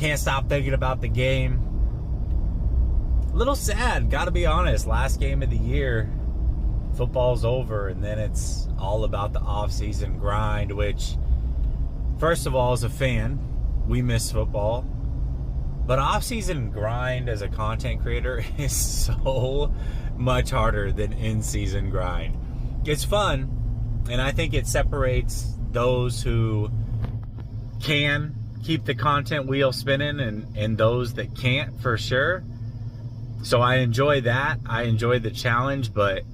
Can't stop thinking about the game. A little sad, gotta be honest. Last game of the year, football's over, and then it's all about the off-season grind, which, first of all, as a fan, we miss football. But off-season grind as a content creator is so much harder than in-season grind. It's fun, and I think it separates those who can keep the content wheel spinning and those that can't, for sure. So I enjoy that. I enjoy the challenge, but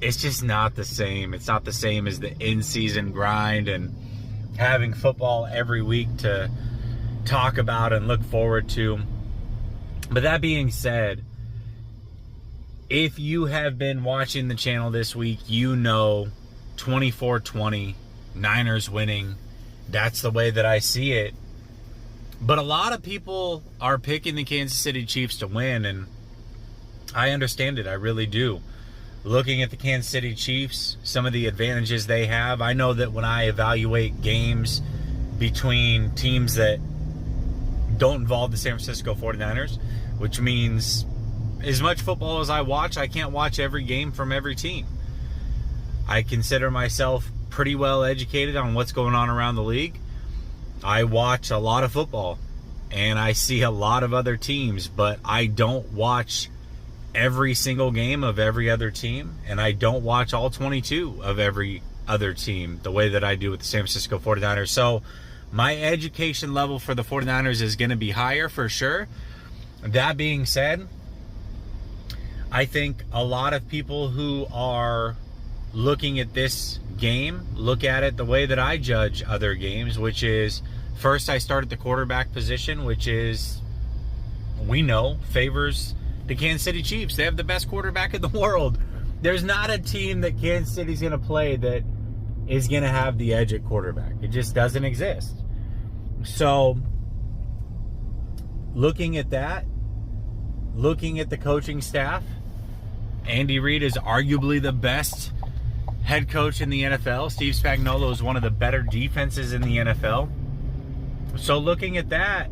it's just not the same. It's not the same as the in-season grind and having football every week to talk about and look forward to. But that being said, if you have been watching the channel this week, you know 24-20, Niners winning. That's the way that I see it. But a lot of people are picking the Kansas City Chiefs to win, and I understand it. I really do. Looking at the Kansas City Chiefs, some of the advantages they have, I know that when I evaluate games between teams that don't involve the San Francisco 49ers, which means as much football as I watch, I can't watch every game from every team. I consider myself pretty well educated on what's going on around the league. I watch a lot of football, and I see a lot of other teams, but I don't watch every single game of every other team, and I don't watch all 22 of every other team the way that I do with the San Francisco 49ers. So my education level for the 49ers is going to be higher for sure. That being said, I think a lot of people who are looking at this game look at it the way that I judge other games, which is, first, I start at the quarterback position, which is, we know, favors the Kansas City Chiefs. They have the best quarterback in the world. There's not a team that Kansas City's going to play that is going to have the edge at quarterback. It just doesn't exist. So, looking at that, looking at the coaching staff, Andy Reid is arguably the best head coach in the NFL. Steve Spagnuolo is one of the better defenses in the NFL. So looking at that,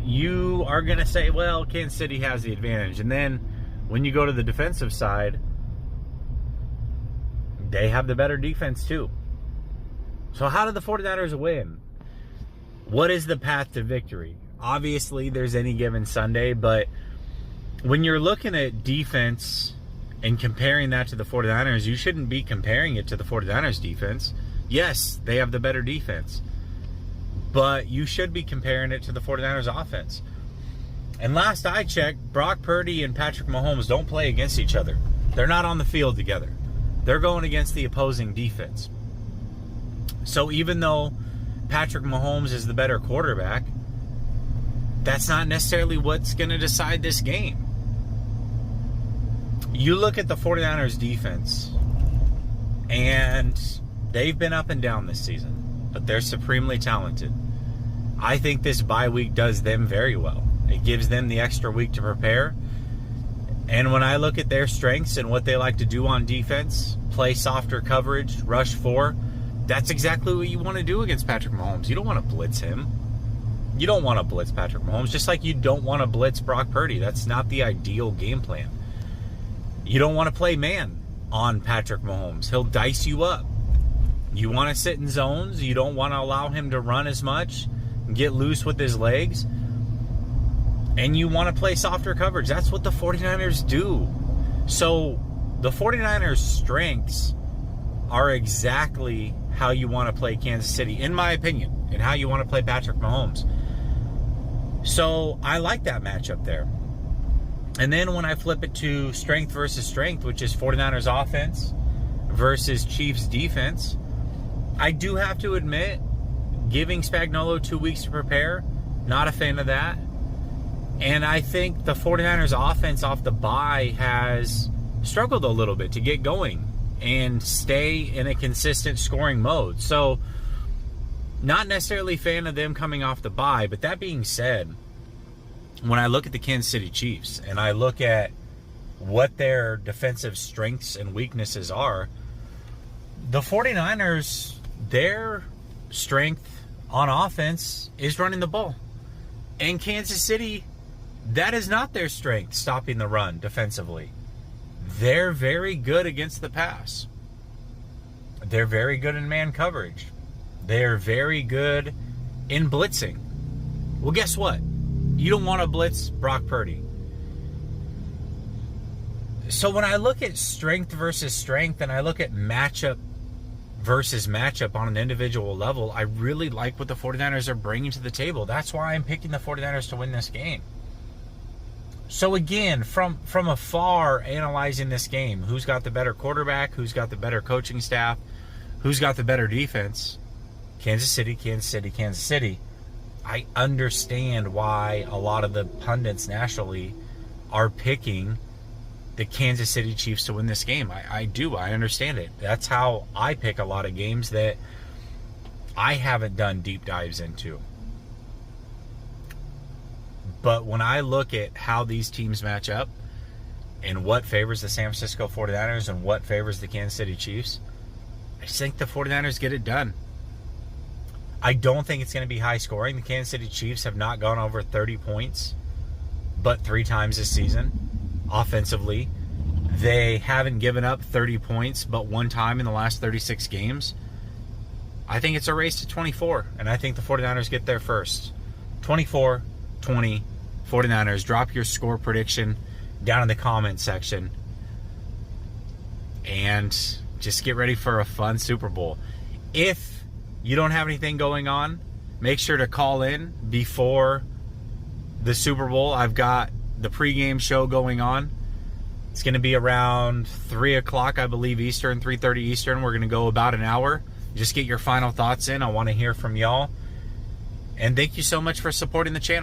you are going to say, well, Kansas City has the advantage. And then when you go to the defensive side, they have the better defense too. So how did the 49ers win? What is the path to victory? Obviously, there's any given Sunday, but when you're looking at defense and comparing that to the 49ers, you shouldn't be comparing it to the 49ers defense. Yes, they have the better defense, but you should be comparing it to the 49ers offense. And last I checked, Brock Purdy and Patrick Mahomes don't play against each other. They're not on the field together. They're going against the opposing defense. So even though Patrick Mahomes is the better quarterback, that's not necessarily what's going to decide this game. You look at the 49ers defense, and they've been up and down this season, but they're supremely talented. I think this bye week does them very well. It gives them the extra week to prepare. And when I look at their strengths and what they like to do on defense, play softer coverage, rush 4, that's exactly what you want to do against Patrick Mahomes. You don't want to blitz him. You don't want to blitz Patrick Mahomes, just like you don't want to blitz Brock Purdy. That's not the ideal game plan. You don't want to play man on Patrick Mahomes. He'll dice you up. You want to sit in zones. You don't want to allow him to run as much, get loose with his legs. And you want to play softer coverage. That's what the 49ers do. So the 49ers' strengths are exactly how you want to play Kansas City, in my opinion, and how you want to play Patrick Mahomes. So I like that matchup there. And then when I flip it to strength versus strength, which is 49ers offense versus Chiefs defense, I do have to admit, giving Spagnuolo 2 weeks to prepare, not a fan of that. And I think the 49ers offense off the bye has struggled a little bit to get going and stay in a consistent scoring mode. So, not necessarily a fan of them coming off the bye, but that being said, when I look at the Kansas City Chiefs and I look at what their defensive strengths and weaknesses are, the 49ers, their strength on offense is running the ball. And Kansas City, that is not their strength, stopping the run defensively. They're very good against the pass. They're very good in man coverage. They're very good in blitzing. Well, guess what? You don't want to blitz Brock Purdy. So when I look at strength versus strength, and I look at matchup versus matchup on an individual level, I really like what the 49ers are bringing to the table. That's why I'm picking the 49ers to win this game. So again, from afar, analyzing this game, who's got the better quarterback, who's got the better coaching staff, who's got the better defense? Kansas City, Kansas City, Kansas City. I understand why a lot of the pundits nationally are picking the Kansas City Chiefs to win this game. I do. I understand it. That's how I pick a lot of games that I haven't done deep dives into. But when I look at how these teams match up and what favors the San Francisco 49ers and what favors the Kansas City Chiefs, I just think the 49ers get it done. I don't think it's going to be high scoring. The Kansas City Chiefs have not gone over 30 points but 3 times this season offensively. They haven't given up 30 points but 1 time in the last 36 games. I think it's a race to 24, and I think the 49ers get there first. 24-20, 49ers. Drop your score prediction down in the comment section. And just get ready for a fun Super Bowl. If you don't have anything going on, make sure to call in before the Super Bowl. I've got the pregame show going on. It's going to be around 3 o'clock, I believe, Eastern, 3:30 Eastern. We're going to go about an hour. Just get your final thoughts in. I want to hear from y'all. And thank you so much for supporting the channel.